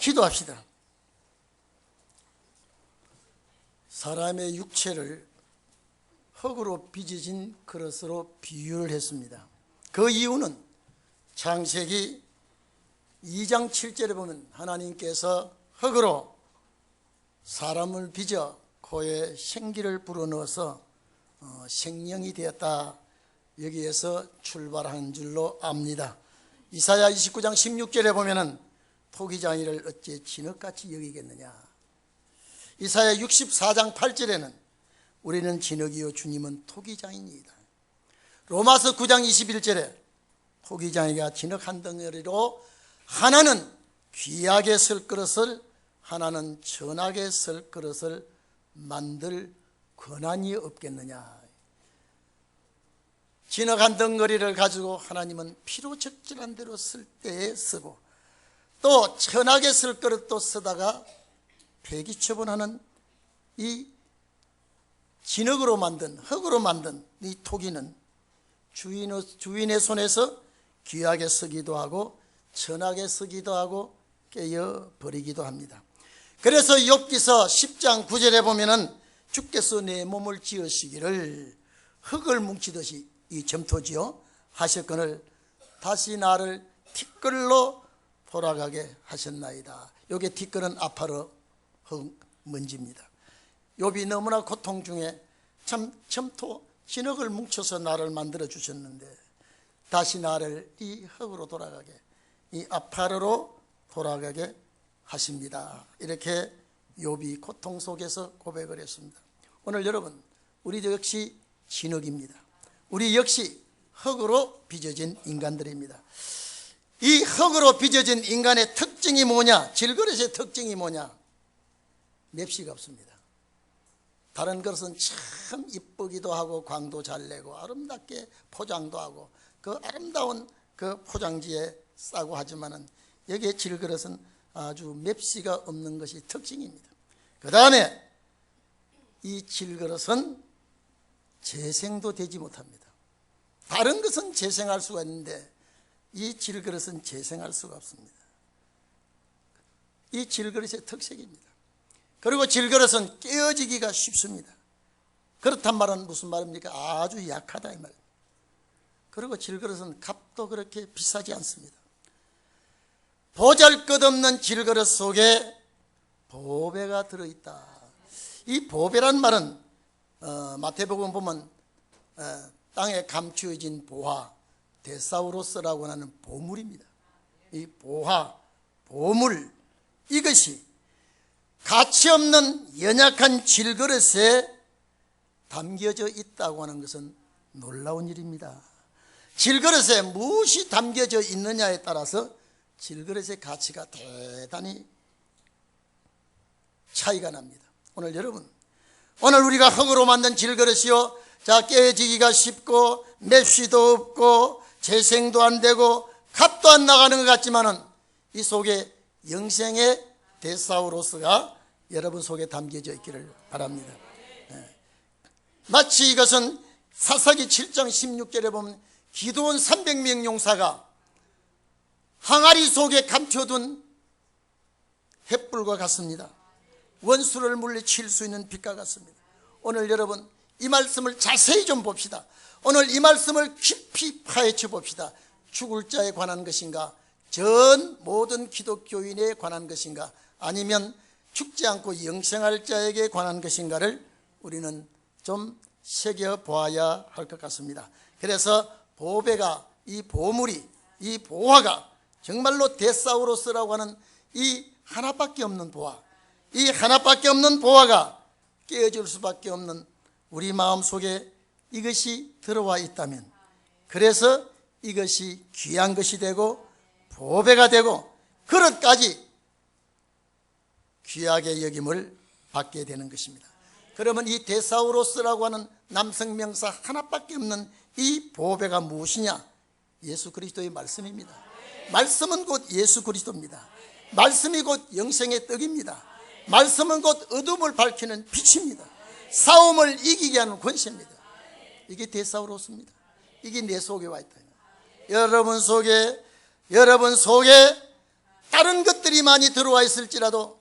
기도합시다. 사람의 육체를 흙으로 빚어진 그릇으로 비유를 했습니다. 그 이유는 창세기 2장 7절에 보면 하나님께서 흙으로 사람을 빚어 코에 생기를 불어넣어서 생명이 되었다, 여기에서 출발한 줄로 압니다. 이사야 29장 16절에 보면은 토기장이를 어찌 진흙같이 여기겠느냐. 이사야 64장 8절에는 우리는 진흙이요 주님은 토기장이니이다. 로마서 9장 21절에 토기장이가 진흙 한 덩어리로 하나는 귀하게 쓸 그릇을, 하나는 천하게 쓸 그릇을 만들 권한이 없겠느냐. 진흙 한 덩어리를 가지고 하나님은 피로 적절한 대로 쓸 때에 쓰고, 또 천하게 쓸 그릇도 쓰다가 폐기 처분하는 이 진흙으로 만든, 흙으로 만든 이 토기는 주인의 손에서 귀하게 쓰기도 하고 천하게 쓰기도 하고 깨어버리기도 합니다. 그래서 욥기서 10장 9절에 보면은 주께서 내 몸을 지으시기를 흙을 뭉치듯이, 이 점토지요, 하셨거늘 다시 나를 티끌로 돌아가게 하셨나이다. 요게 티끌은 아파르 흙 먼지입니다. 욥이 너무나 고통 중에 참 점토 진흙을 뭉쳐서 나를 만들어 주셨는데 다시 나를 이 흙으로 돌아가게, 이 아파르로 돌아가게 하십니다. 이렇게 욥이 고통 속에서 고백을 했습니다. 오늘 여러분, 우리도 역시 진흙입니다. 우리 역시 흙으로 빚어진 인간들입니다. 이 흙으로 빚어진 인간의 특징이 뭐냐? 질그릇의 특징이 뭐냐? 맵시가 없습니다. 다른 그릇은 참 이쁘기도 하고 광도 잘 내고 아름답게 포장도 하고 그 아름다운 그 포장지에 싸고 하지만은 여기에 질그릇은 아주 맵시가 없는 것이 특징입니다. 그 다음에 이 질그릇은 재생도 되지 못합니다. 다른 것은 재생할 수가 있는데 이 질그릇은 재생할 수가 없습니다. 이 질그릇의 특색입니다. 그리고 질그릇은 깨어지기가 쉽습니다. 그렇단 말은 무슨 말입니까? 아주 약하다 이 말입니다. 그리고 질그릇은 값도 그렇게 비싸지 않습니다. 보잘것없는 질그릇 속에 보배가 들어있다. 이 보배란 말은 마태복음 보면 땅에 감추어진 보화, 데사우로스라고 하는 보물입니다. 이 보화, 보물, 이것이 가치없는 연약한 질그릇에 담겨져 있다고 하는 것은 놀라운 일입니다. 질그릇에 무엇이 담겨져 있느냐에 따라서 질그릇의 가치가 대단히 차이가 납니다. 오늘 여러분, 오늘 우리가 흙으로 만든 질그릇이요, 자, 깨지기가 쉽고 맵시도 없고 재생도 안 되고 값도 안 나가는 것 같지만은 이 속에 영생의 데사우로스가 여러분 속에 담겨져 있기를 바랍니다. 마치 이것은 사사기 7장 16절에 보면 기드온 300명 용사가 항아리 속에 감춰둔 횃불과 같습니다. 원수를 물리칠 수 있는 빛과 같습니다. 오늘 여러분, 이 말씀을 자세히 좀 봅시다. 오늘 이 말씀을 깊이 파헤쳐 봅시다. 죽을 자에 관한 것인가? 전 모든 기독교인에 관한 것인가? 아니면 죽지 않고 영생할 자에게 관한 것인가를 우리는 좀 새겨보아야 할 것 같습니다. 그래서 보배가, 이 보물이, 이 보화가 정말로 데사우로스라고 하는 이 하나밖에 없는 보화, 이 하나밖에 없는 보화가 깨어질 수밖에 없는 우리 마음속에 이것이 들어와 있다면, 그래서 이것이 귀한 것이 되고 보배가 되고 그릇까지 귀하게 여김을 받게 되는 것입니다. 그러면 이 데사우로스라고 하는 남성 명사 하나밖에 없는 이 보배가 무엇이냐? 예수 그리스도의 말씀입니다. 말씀은 곧 예수 그리스도입니다. 말씀이 곧 영생의 떡입니다. 말씀은 곧 어둠을 밝히는 빛입니다. 싸움을 이기게 하는 권세입니다. 이게 데사우로스입니다. 이게 내 속에 와 있다. 여러분 속에 다른 것들이 많이 들어와 있을지라도,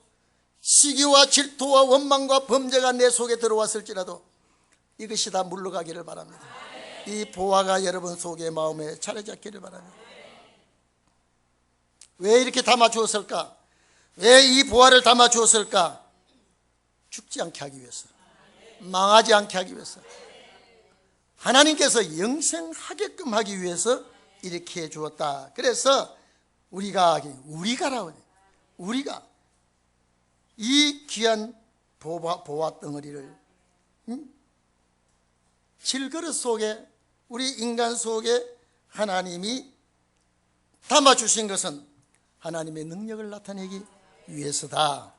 시기와 질투와 원망과 범죄가 내 속에 들어왔을지라도 이것이 다 물러가기를 바랍니다. 이 보화가 여러분 속에 마음에 자리 잡기를 바랍니다. 왜 이렇게 담아 주었을까? 왜 이 보화를 담아 주었을까? 죽지 않게 하기 위해서, 망하지 않게 하기 위해서, 하나님께서 영생하게끔 하기 위해서 이렇게 해 주었다. 그래서 우리가 이 귀한 보화 덩어리를 질그릇 속에, 우리 인간 속에 하나님이 담아주신 것은 하나님의 능력을 나타내기 위해서다.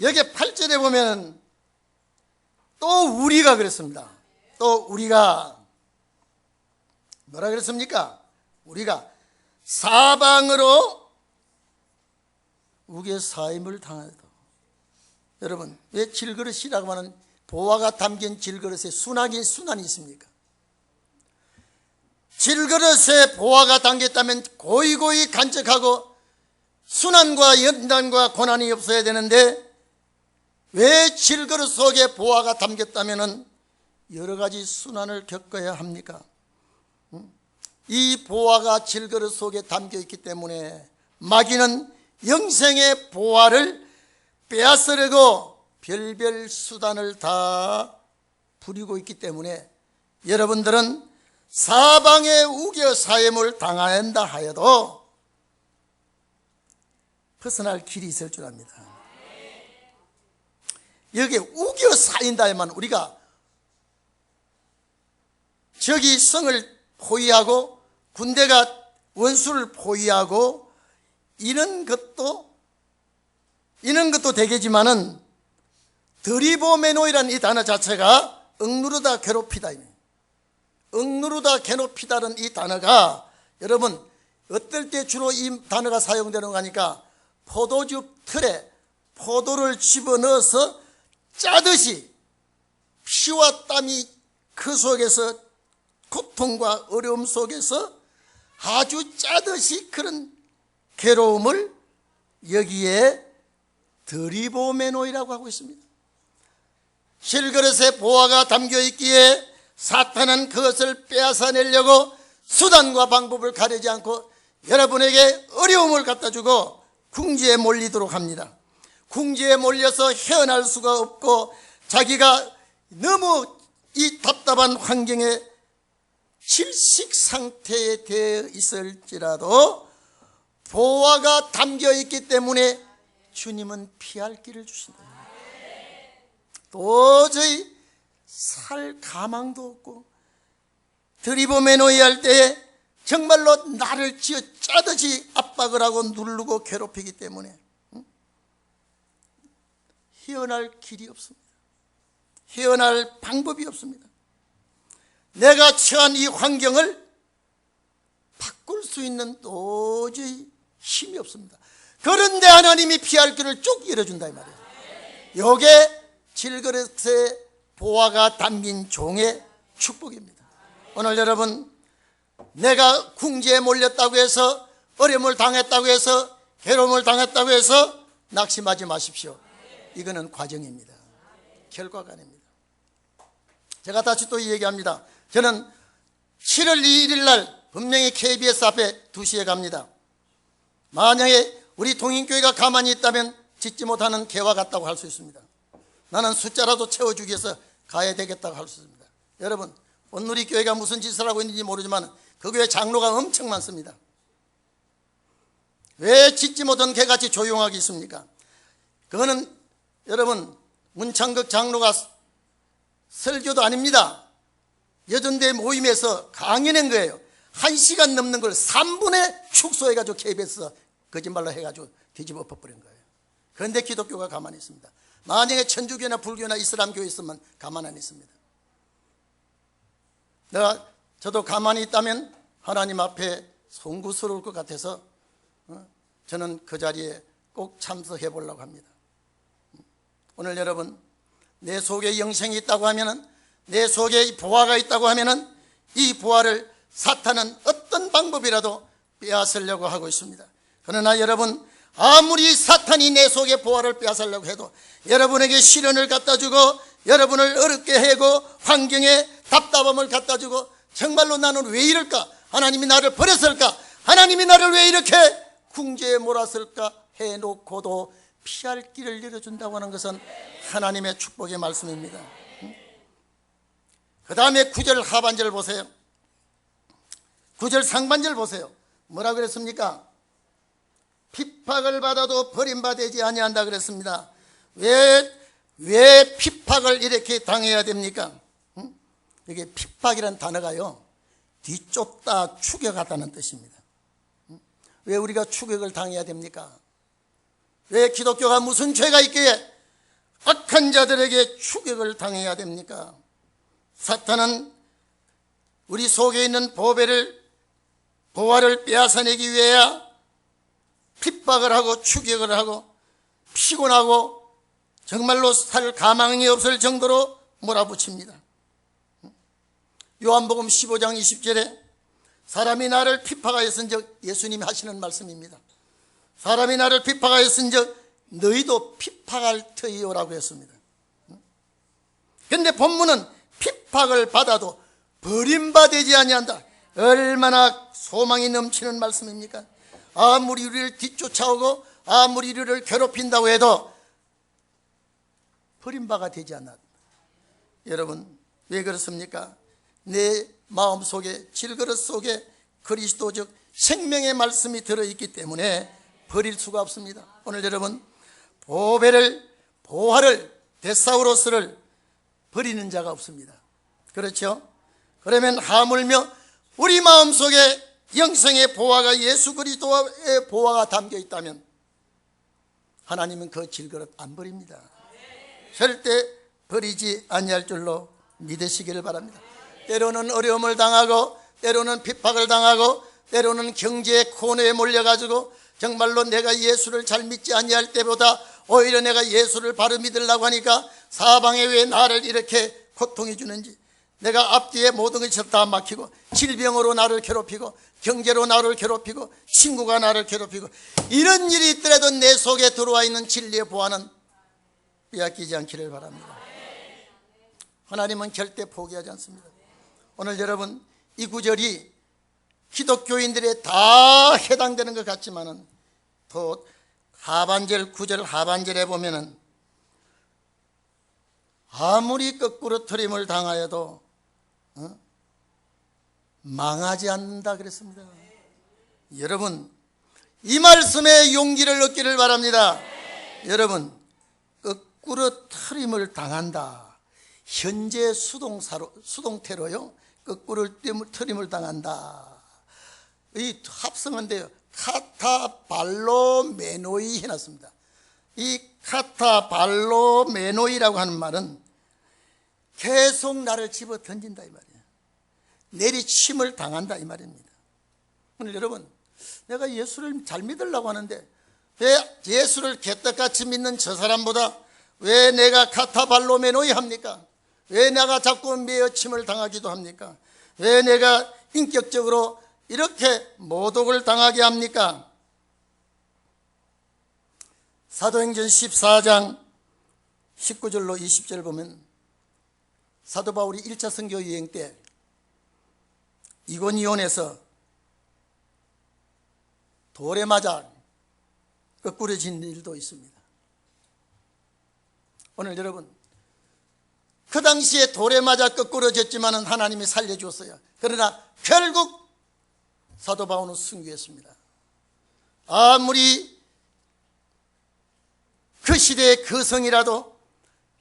여기 8절에 보면 또 우리가 그랬습니다. 또 우리가 뭐라 그랬습니까? 우리가 사방으로 우겨 사임을 당하다. 여러분, 왜 질그릇이라고 하는 보화가 담긴 질그릇에 순환이 있습니까? 질그릇에 보화가 담겼다면 고이고이 간직하고 순환과 연단과 고난이 없어야 되는데, 왜 질그릇 속에 보화가 담겼다면 여러 가지 순환을 겪어야 합니까? 이 보화가 질그릇 속에 담겨 있기 때문에 마귀는 영생의 보화를 빼앗으려고 별별 수단을 다 부리고 있기 때문에 여러분들은 사방에 우겨 사임을 당한다 하여도 벗어날 길이 있을 줄 압니다. 여기에 우겨 사인다야만 우리가 저기 성을 포위하고 군대가 원수를 포위하고 이런 것도 되겠지만은, 드리보메노이라는 이 단어 자체가 억누르다 괴롭히다, 억누르다 괴롭히다는 이 단어가 여러분 어떨 때 주로 이 단어가 사용되는 거 하니까, 포도주 틀에 포도를 집어넣어서 짜듯이 피와 땀이 그 속에서 고통과 어려움 속에서 아주 짜듯이 그런 괴로움을 여기에 드리보메노이라고 하고 있습니다. 질그릇에 보화가 담겨 있기에 사탄은 그것을 빼앗아내려고 수단과 방법을 가리지 않고 여러분에게 어려움을 갖다 주고 궁지에 몰리도록 합니다. 궁지에 몰려서 헤어날 수가 없고 자기가 너무 이 답답한 환경에 질식 상태에 되어 있을지라도 보화가 담겨 있기 때문에 주님은 피할 길을 주신다. 도저히 살 가망도 없고 드리보메노이 할 때에 정말로 나를 쥐어 짜듯이 압박을 하고 누르고 괴롭히기 때문에 헤어날 길이 없습니다. 헤어날 방법이 없습니다. 내가 처한 이 환경을 바꿀 수 있는 도저히 힘이 없습니다. 그런데 하나님이 피할 길을 쭉 열어준다 이 말이에요. 이게 질그릇에 보화가 담긴 종의 축복입니다. 오늘 여러분, 내가 궁지에 몰렸다고 해서, 어려움을 당했다고 해서, 괴로움을 당했다고 해서 낙심하지 마십시오. 이거는 과정입니다. 결과가 아닙니다. 제가 다시 또 얘기합니다. 저는 7월 2일 날 분명히 KBS 앞에 2시에 갑니다. 만약에 우리 동인교회가 가만히 있다면 짓지 못하는 개와 같다고 할 수 있습니다. 나는 숫자라도 채워주기 위해서 가야 되겠다고 할 수 있습니다. 여러분, 온누리 교회가 무슨 짓을 하고 있는지 모르지만 그 교회 장로가 엄청 많습니다. 왜 짓지 못한 개같이 조용하게 있습니까? 그거는 여러분, 문창극 장로가 설교도 아닙니다. 여전대 모임에서 강연한 거예요. 1시간 넘는 걸 3분에 축소해가지고 KBS 거짓말로 해가지고 뒤집어 엎어버린 거예요. 그런데 기독교가 가만히 있습니다. 만약에 천주교나 불교나 이슬람교에 있으면 가만 안 있습니다. 저도 가만히 있다면 하나님 앞에 송구스러울 것 같아서 저는 그 자리에 꼭 참석해 보려고 합니다. 오늘 여러분, 내 속에 영생이 있다고 하면은, 내 속에 보화가 있다고 하면은 이 보화를 사탄은 어떤 방법이라도 빼앗으려고 하고 있습니다. 그러나 여러분, 아무리 사탄이 내 속에 보화를 빼앗으려고 해도, 여러분에게 시련을 갖다 주고 여러분을 어렵게 하고 환경에 답답함을 갖다 주고, 정말로 나는 왜 이럴까? 하나님이 나를 버렸을까? 하나님이 나를 왜 이렇게 궁지에 몰았을까? 해놓고도 피할 길을 열어준다고 하는 것은 하나님의 축복의 말씀입니다. 그 다음에 9절 하반절 보세요. 9절 상반절 보세요. 뭐라 그랬습니까? 핍박을 받아도 버림받지 아니한다 그랬습니다. 왜 핍박을 이렇게 당해야 됩니까? 이게 핍박이라는 단어가요, 뒤쫓다 추격하다는 뜻입니다. 왜 우리가 추격을 당해야 됩니까? 왜 기독교가 무슨 죄가 있기에 악한 자들에게 추격을 당해야 됩니까? 사탄은 우리 속에 있는 보화를 빼앗아내기 위해야 핍박을 하고 추격을 하고 피곤하고 정말로 살 가망이 없을 정도로 몰아붙입니다. 요한복음 15장 20절에 사람이 나를 핍박하였은즉, 예수님이 하시는 말씀입니다. 사람이 나를 핍박하였은즉 너희도 핍박할 터이요라고 했습니다. 그런데 본문은 핍박을 받아도 버림받지 아니한다. 얼마나 소망이 넘치는 말씀입니까? 아무리 우리를 뒤쫓아오고 아무리 우리를 괴롭힌다고 해도 버림바가 되지 않았다. 여러분, 왜 그렇습니까? 내 마음속에, 질그릇 속에 그리스도적 생명의 말씀이 들어있기 때문에 버릴 수가 없습니다. 오늘 여러분, 보화를 데사우로스를 버리는 자가 없습니다. 그렇죠? 그러면 하물며 우리 마음속에 영생의 보화가, 예수 그리스도의 보화가 담겨 있다면 하나님은 그 질그릇 안 버립니다. 절대 버리지 아니할 줄로 믿으시기를 바랍니다. 때로는 어려움을 당하고, 때로는 핍박을 당하고, 때로는 경제의 코너에 몰려가지고 정말로 내가 예수를 잘 믿지 아니할 때보다 오히려 내가 예수를 바로 믿으려고 하니까 사방에 왜 나를 이렇게 고통해 주는지, 내가 앞뒤에 모든 것이 다 막히고, 질병으로 나를 괴롭히고, 경제로 나를 괴롭히고, 친구가 나를 괴롭히고, 이런 일이 있더라도 내 속에 들어와 있는 진리의 보화는 빼앗기지 않기를 바랍니다. 하나님은 절대 포기하지 않습니다. 오늘 여러분, 이 구절이 기독교인들에 다 해당되는 것 같지만은 또 하반절, 9절 하반절에 보면은 아무리 거꾸로 트림을 당하여도 망하지 않는다 그랬습니다. 여러분, 이 말씀에 용기를 얻기를 바랍니다. 여러분, 거꾸로 트림을 당한다. 현재 수동태로요, 거꾸로 트림을 당한다. 이 합성어인데요, 카타발로메노이 해놨습니다. 이 카타발로메노이라고 하는 말은 계속 나를 집어 던진다 이 말이에요. 내리침을 당한다 이 말입니다. 오늘 여러분, 내가 예수를 잘 믿으려고 하는데 왜 예수를 개떡같이 믿는 저 사람보다 왜 내가 카타발로메노이 합니까? 왜 내가 자꾸 매어침을 당하기도 합니까? 왜 내가 인격적으로 이렇게 모독을 당하게 합니까? 사도행전 14장 19절로 20절 보면 사도 바울이 1차 선교 여행 때 이고니온에서 돌에 맞아 거꾸러진 일도 있습니다. 오늘 여러분, 그 당시에 돌에 맞아 거꾸러졌지만 하나님이 살려주었어요. 그러나 결국 사도 바울은 승리했습니다. 아무리 그 시대의 거성이라도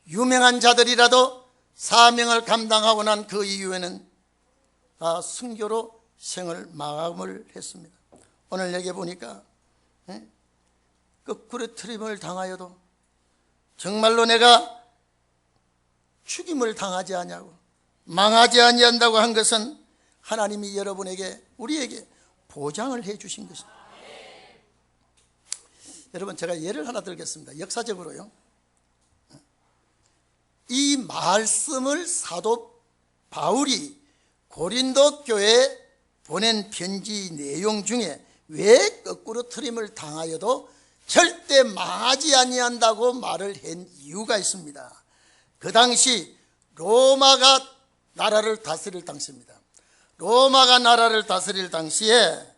유명한 자들이라도 사명을 감당하고 난 그 이후에는 다 순교로 생을 마감을 했습니다. 오늘 여기 보니까 거꾸로 트림을 당하여도 정말로 내가 죽임을 당하지 아니하고 망하지 아니한다고 한 것은 하나님이 여러분에게, 우리에게 보장을 해 주신 것입니다. 여러분, 제가 예를 하나 들겠습니다. 역사적으로요, 이 말씀을 사도 바울이 고린도 교회에 보낸 편지 내용 중에 왜 거꾸로 트림을 당하여도 절대 망하지 아니한다고 말을 한 이유가 있습니다. 그 당시 로마가 나라를 다스릴 당시입니다. 로마가 나라를 다스릴 당시에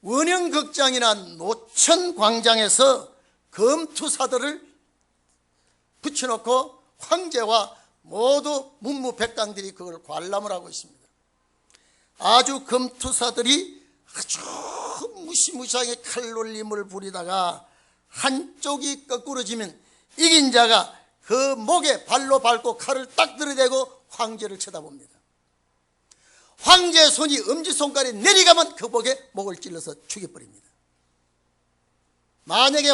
원형극장이나 노천 광장에서 검투사들을 붙여놓고 황제와 모두 문무백관들이 그걸 관람을 하고 있습니다. 아주 검투사들이 아주 무시무시하게 칼놀림을 부리다가 한쪽이 거꾸로지면 이긴 자가 그 목에 발로 밟고 칼을 딱 들이대고 황제를 쳐다봅니다. 황제의 손이 엄지손가락에 내려가면 그 목을 찔러서 죽여버립니다. 만약에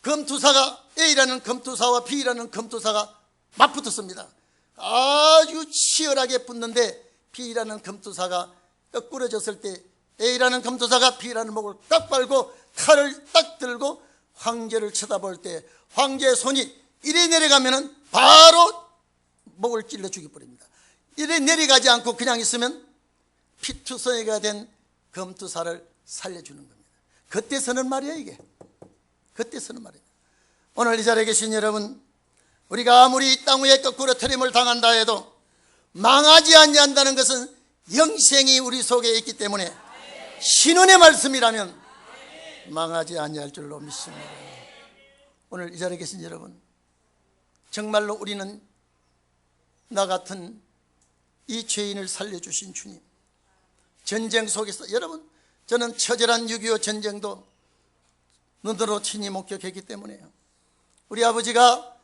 검투사가 A라는 검투사와 B라는 검투사가 맞붙었습니다. 아주 치열하게 붙는데 B라는 검투사가 거꾸러졌을 때 A라는 검투사가 B라는 목을 딱 밟고 칼을 딱 들고 황제를 쳐다볼 때 황제의 손이 이래 내려가면 바로 목을 찔러 죽여버립니다. 이래 내려가지 않고 그냥 있으면 피투성이가 된 검투사를 살려주는 겁니다. 그때서는 말이야 이게. 그때서는 말이야. 오늘 이 자리에 계신 여러분, 우리가 아무리 이 땅 위에 거꾸로 트림을 당한다 해도 망하지 아니한다는 것은 영생이 우리 속에 있기 때문에 신원의 말씀이라면 망하지 아니할 줄로 믿습니다. 오늘 이 자리에 계신 여러분, 정말로 우리는 나 같은 이 죄인을 살려주신 주님, 전쟁 속에서 여러분, 저는 처절한 6.25 전쟁도 눈으로 친히 목격했기 때문에요. 우리 아버지가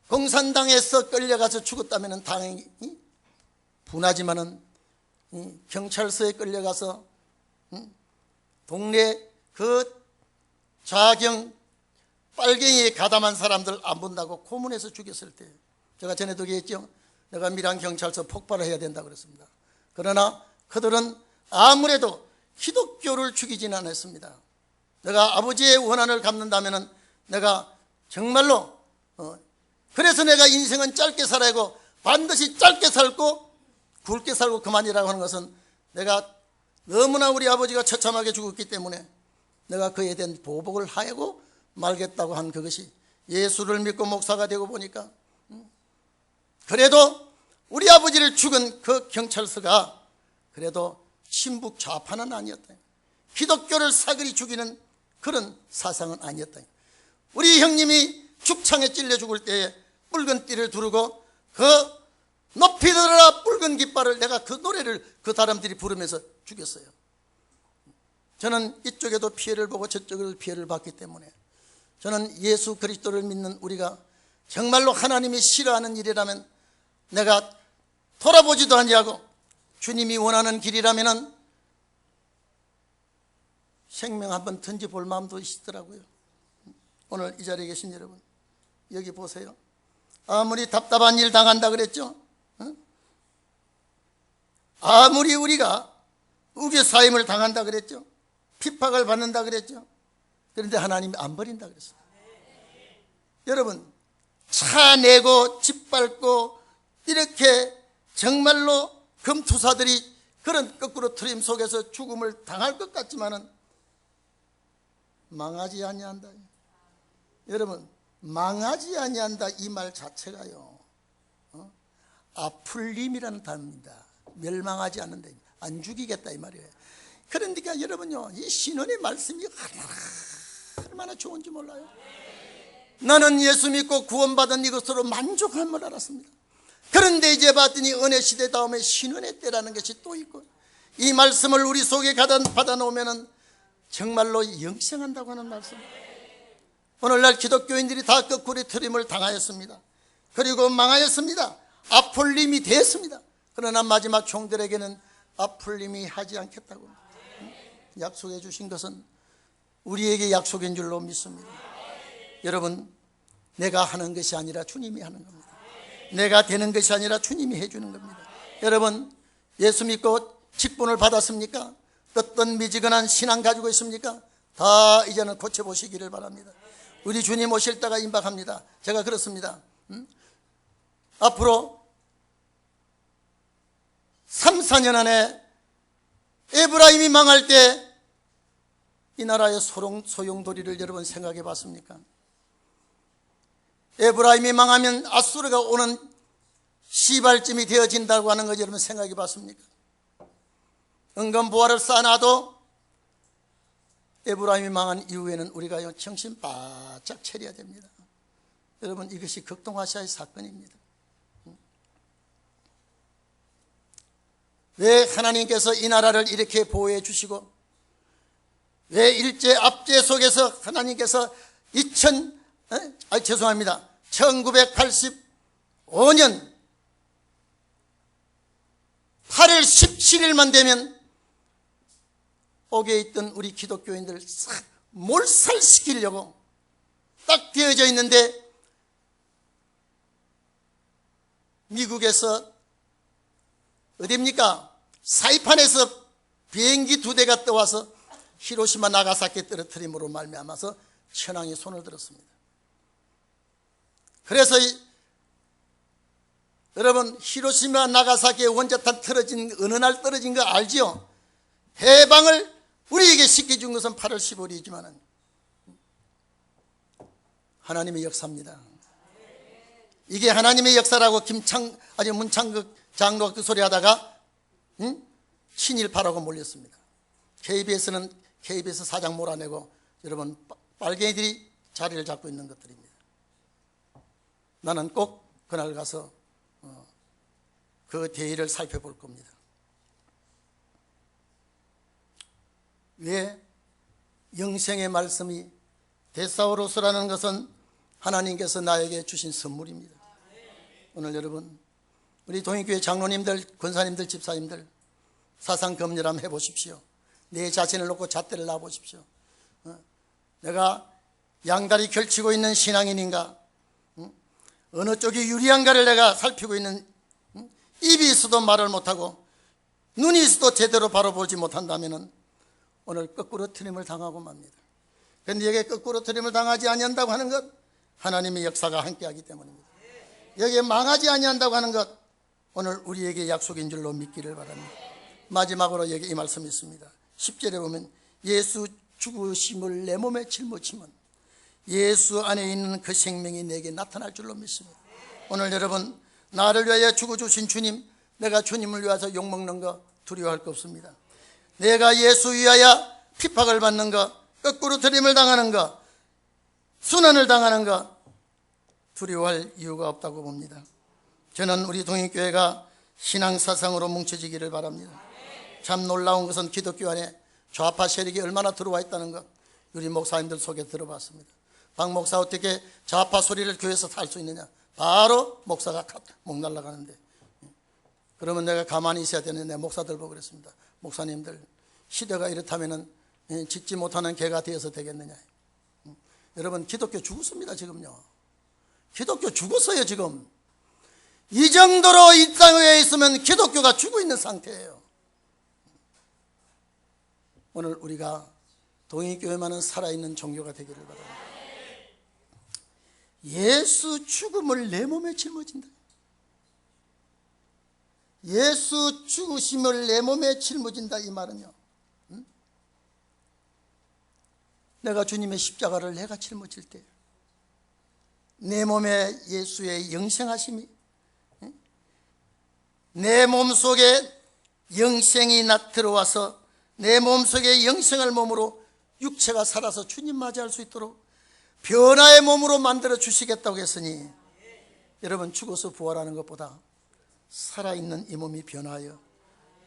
공산당에서 끌려가서 죽었다면 당연히 분하지만은 경찰서에 끌려가서 동네 그 좌경 빨갱이에 가담한 사람들 안 본다고 고문해서 죽였을 때 제가 전에도 얘기했죠. 내가 밀양 경찰서 폭발을 해야 된다고 그랬습니다. 그러나 그들은 아무래도 기독교를 죽이지는 않았습니다. 내가 아버지의 원한을 갚는다면 내가 정말로 그래서 내가 인생은 짧게 살아야고 반드시 짧게 살고 굵게 살고 그만이라고 하는 것은 내가 너무나 우리 아버지가 처참하게 죽었기 때문에 내가 그에 대한 보복을 하고 말겠다고 한 그것이 예수를 믿고 목사가 되고 보니까 그래도 우리 아버지를 죽은 그 경찰서가 그래도 친북 좌파는 아니었다. 기독교를 사그리 죽이는 그런 사상은 아니었다. 우리 형님이 죽창에 찔려 죽을 때에 붉은 띠를 두르고 그 높이 들어라 붉은 깃발을 내가 그 노래를 그 사람들이 부르면서 죽였어요. 저는 이쪽에도 피해를 보고 저쪽에도 피해를 받기 때문에 저는 예수 그리스도를 믿는 우리가 정말로 하나님이 싫어하는 일이라면 내가 돌아보지도 아니하고 주님이 원하는 길이라면 생명 한번 던져볼 마음도 있더라고요. 오늘 이 자리에 계신 여러분, 여기 보세요. 아무리 답답한 일 당한다 그랬죠? 아무리 우리가 우겨사임을 당한다 그랬죠? 핍박을 받는다 그랬죠? 그런데 하나님이 안 버린다 그랬어요. 여러분, 차내고 짓밟고 이렇게 정말로 검투사들이 그런 거꾸로 트림 속에서 죽음을 당할 것 같지만은 망하지 아니한다. 여러분, 망하지 아니한다 이 말 자체가요, 아플림이라는 단어입니다. 멸망하지 않는다, 안 죽이겠다 이 말이에요. 그러니까 여러분요, 이 신원의 말씀이 얼마나 좋은지 몰라요. 나는 예수 믿고 구원받은 이것으로 만족함을 알았습니다. 그런데 이제 봤더니 은혜 시대 다음에 신원의 때라는 것이 또 있고, 이 말씀을 우리 속에 받아 놓으면은 정말로 영생한다고 하는 말씀. 오늘날 기독교인들이 다 거꾸로 트림을 당하였습니다. 그리고 망하였습니다. 아플림이 됐습니다. 그러나 마지막 종들에게는 아플림이 하지 않겠다고 약속해 주신 것은 우리에게 약속인 줄로 믿습니다. 여러분, 내가 하는 것이 아니라 주님이 하는 겁니다. 내가 되는 것이 아니라 주님이 해주는 겁니다. 여러분, 예수 믿고 직분을 받았습니까? 어떤 미지근한 신앙 가지고 있습니까? 다 이제는 고쳐보시기를 바랍니다. 우리 주님 오실 때가 임박합니다. 제가 그렇습니다. 앞으로 14년 안에 에브라임이 망할 때 이 나라의 소용돌이를 여러분 생각해 봤습니까? 에브라임이 망하면 아수르가 오는 시발점이 되어진다고 하는 거 여러분 생각해 봤습니까? 은검보화를 쌓아놔도 에브라임이 망한 이후에는 우리가 정신 바짝 차려야 됩니다. 여러분, 이것이 극동아시아의 사건입니다. 왜 하나님께서 이 나라를 이렇게 보호해 주시고, 왜 일제 압제 속에서 하나님께서 1985년 8월 17일만 되면 옥에 있던 우리 기독교인들을 싹 몰살시키려고 딱 되어져 있는데, 미국에서 어디입니까? 사이판에서 비행기 2대가 떠와서 히로시마 나가사키 떨어뜨림으로 말미암아서 천황이 손을 들었습니다. 그래서 여러분, 히로시마 나가사키의 원자탄 떨어진 어느 날 떨어진 거 알지요? 해방을 우리에게 시켜준 것은 8월 15일이지만 하나님의 역사입니다. 이게 하나님의 역사라고 문창극 장로가 그 소리 하다가 친일파라고 몰렸습니다. KBS는 KBS 사장 몰아내고 여러분, 빨갱이들이 자리를 잡고 있는 것들입니다. 나는 꼭 그날 가서 그 대의를 살펴볼 겁니다. 왜? 영생의 말씀이 데사우로스라는 것은 하나님께서 나에게 주신 선물입니다. 오늘 여러분, 우리 동익교회 장로님들, 권사님들, 집사님들 사상 검열 한번 해보십시오. 내 자신을 놓고 잣대를 놔보십시오. 내가 양다리 걸치고 있는 신앙인인가? 어느 쪽이 유리한가를 내가 살피고 있는, 입이 있어도 말을 못하고 눈이 있어도 제대로 바로 보지 못한다면 오늘 거꾸로 트림을 당하고 맙니다. 그런데 여기에 거꾸로 트림을 당하지 아니한다고 하는 것, 하나님의 역사가 함께하기 때문입니다. 여기에 망하지 아니한다고 하는 것, 오늘 우리에게 약속인 줄로 믿기를 바랍니다. 마지막으로 여기 이 말씀이 있습니다. 10절에 보면 예수 죽으심을 내 몸에 짊어지면 예수 안에 있는 그 생명이 내게 나타날 줄로 믿습니다. 오늘 여러분, 나를 위하여 죽어주신 주님, 내가 주님을 위해서 욕먹는 거 두려워할 거 없습니다. 내가 예수 위하여 핍박을 받는 거, 거꾸로 들임을 당하는 거, 순환을 당하는 거 두려워할 이유가 없다고 봅니다. 저는 우리 동익교회가 신앙사상으로 뭉쳐지기를 바랍니다. 참 놀라운 것은 기독교 안에 좌파 세력이 얼마나 들어와 있다는 것, 우리 목사님들 속에 들어봤습니다. 박 목사 어떻게 좌파 소리를 교회에서 할 수 있느냐? 바로 목사가 목 날아가는데, 그러면 내가 가만히 있어야 되는데 목사들 보고 그랬습니다. 목사님들, 시대가 이렇다면 짓지 못하는 개가 되어서 되겠느냐? 여러분, 기독교 죽었습니다. 지금요, 기독교 죽었어요. 지금 이 정도로 이 땅에 있으면 기독교가 죽어 있는 상태예요. 오늘 우리가 동익교회만은 살아있는 종교가 되기를 바랍니다. 예수 죽음을 내 몸에 짊어진다. 예수 죽으심을 내 몸에 짊어진다. 이 말은요, 내가 주님의 십자가를 내가 짊어질 때 내 몸에 예수의 영생하심이, 내 몸속에 영생이 들어와서 내 몸속에 영생을 몸으로 육체가 살아서 주님 맞이할 수 있도록 변화의 몸으로 만들어 주시겠다고 했으니, 여러분, 죽어서 부활하는 것보다 살아있는 이 몸이 변화하여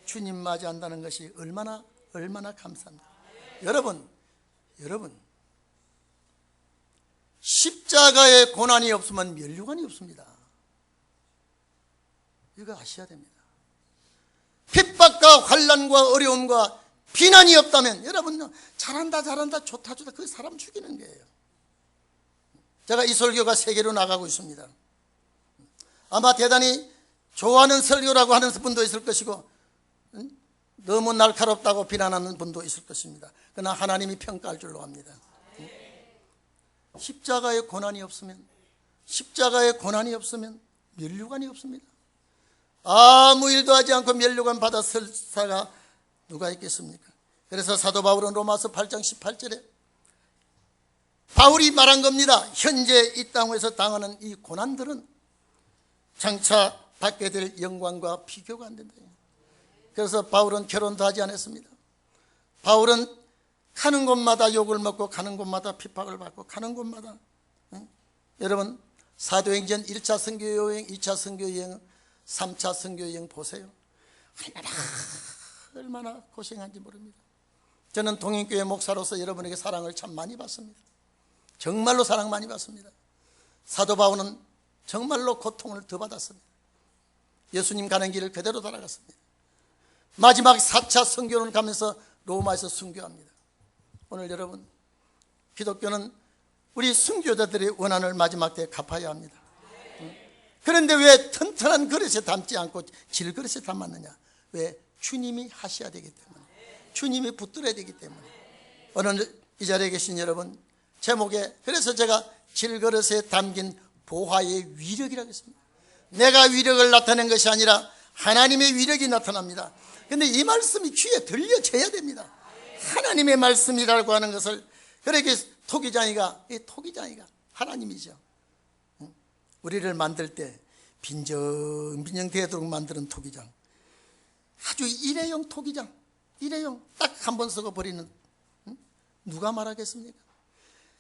주님 맞이한다는 것이 얼마나 감사합니다. 여러분, 십자가의 고난이 없으면 면류관이 없습니다. 이거 아셔야 됩니다. 핍박과 환난과 어려움과 비난이 없다면, 여러분, 잘한다 좋다 그 사람 죽이는 거예요. 제가 이 설교가 세계로 나가고 있습니다. 아마 대단히 좋아하는 설교라고 하는 분도 있을 것이고, 너무 날카롭다고 비난하는 분도 있을 것입니다. 그러나 하나님이 평가할 줄로 압니다. 십자가의 고난이 없으면 면류관이 없습니다. 아무 일도 하지 않고 면류관 받아 쓸 사가 누가 있겠습니까? 그래서 사도 바울은 로마서 8장 18절에 바울이 말한 겁니다. 현재 이 땅에서 당하는 이 고난들은 장차 받게 될 영광과 비교가 안 된다. 그래서 바울은 결혼도 하지 않았습니다. 바울은 가는 곳마다 욕을 먹고 가는 곳마다 핍박을 받고 가는 곳마다 여러분 사도행전 1차 선교여행, 2차 선교여행, 3차 선교여행 보세요. 얼마나 고생한지 모릅니다. 저는 동인교회 목사로서 여러분에게 사랑을 참 많이 받습니다. 정말로 사랑 많이 받습니다. 사도 바울은 정말로 고통을 더 받았습니다. 예수님 가는 길을 그대로 따라갔습니다. 마지막 4차 선교를 가면서 로마에서 순교합니다. 오늘 여러분 기독교는 우리 순교자들의 원한을 마지막 때에 갚아야 합니다. 그런데 왜 튼튼한 그릇에 담지 않고 질그릇에 담았느냐? 왜? 주님이 하셔야 되기 때문에, 주님이 붙들어야 되기 때문에. 오늘 이 자리에 계신 여러분, 제목에 그래서 제가 질그릇에 담긴 보화의 위력이라고 했습니다. 내가 위력을 나타낸 것이 아니라 하나님의 위력이 나타납니다. 그런데 이 말씀이 귀에 들려져야 됩니다. 하나님의 말씀이라고 하는 것을. 그렇게 토기장이가, 이 토기장이가 하나님이죠. 우리를 만들 때 빈정빈정 되도록 만드는 토기장, 아주 일회용 토기장, 일회용 딱 한 번 쓰고 버리는, 누가 말하겠습니까?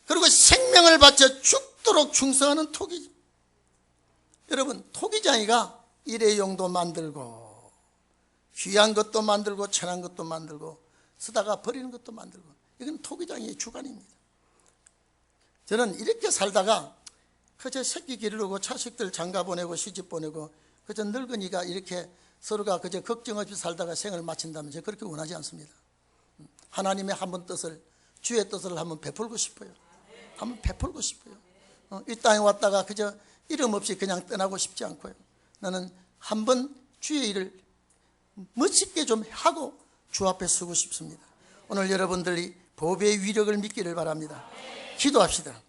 그리고 생명을 바쳐 죽도록 충성하는 토기. 여러분 토기장이가 일회용도 만들고 귀한 것도 만들고 천한 것도 만들고 쓰다가 버리는 것도 만들고, 이건 토기장의 주관입니다. 저는 이렇게 살다가 그저 새끼 기르고 자식들 장가 보내고 시집 보내고 그저 늙은이가 이렇게 서로가 그저 걱정 없이 살다가 생을 마친다면 제가 그렇게 원하지 않습니다. 하나님의 한번 뜻을, 주의 뜻을 한번 베풀고 싶어요. 한번 베풀고 싶어요. 이 땅에 왔다가 그저 이름 없이 그냥 떠나고 싶지 않고요. 나는 한번 주의 일을 멋있게 좀 하고 주 앞에 서고 싶습니다. 오늘 여러분들이 보배의 위력을 믿기를 바랍니다. 기도합시다.